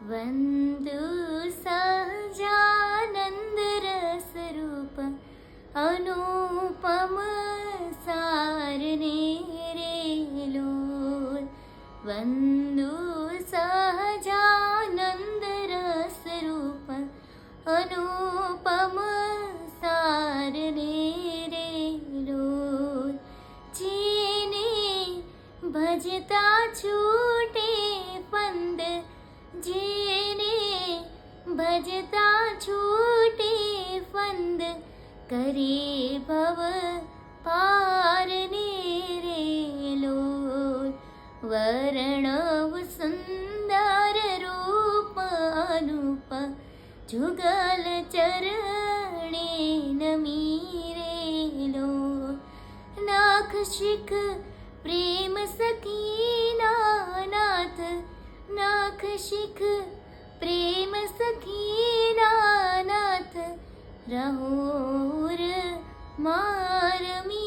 वन्दु सहजानन्द रस रूप अनुपम सारने रे लोल। वन्दु सहजानन्द रस रूप अनुपम सारने रे लोल। जेने भजता छूटे फंद, जेने भजता छूटे फंद, करे भव पार रे लोल। वर्णव सुंदर रूप अनुप, जुगल चरणे नमी रे लोल। नाख शिख प्रेम सखीना नाथ, नाख शिख प्रेम सखीना नाथ, रहोर मारमी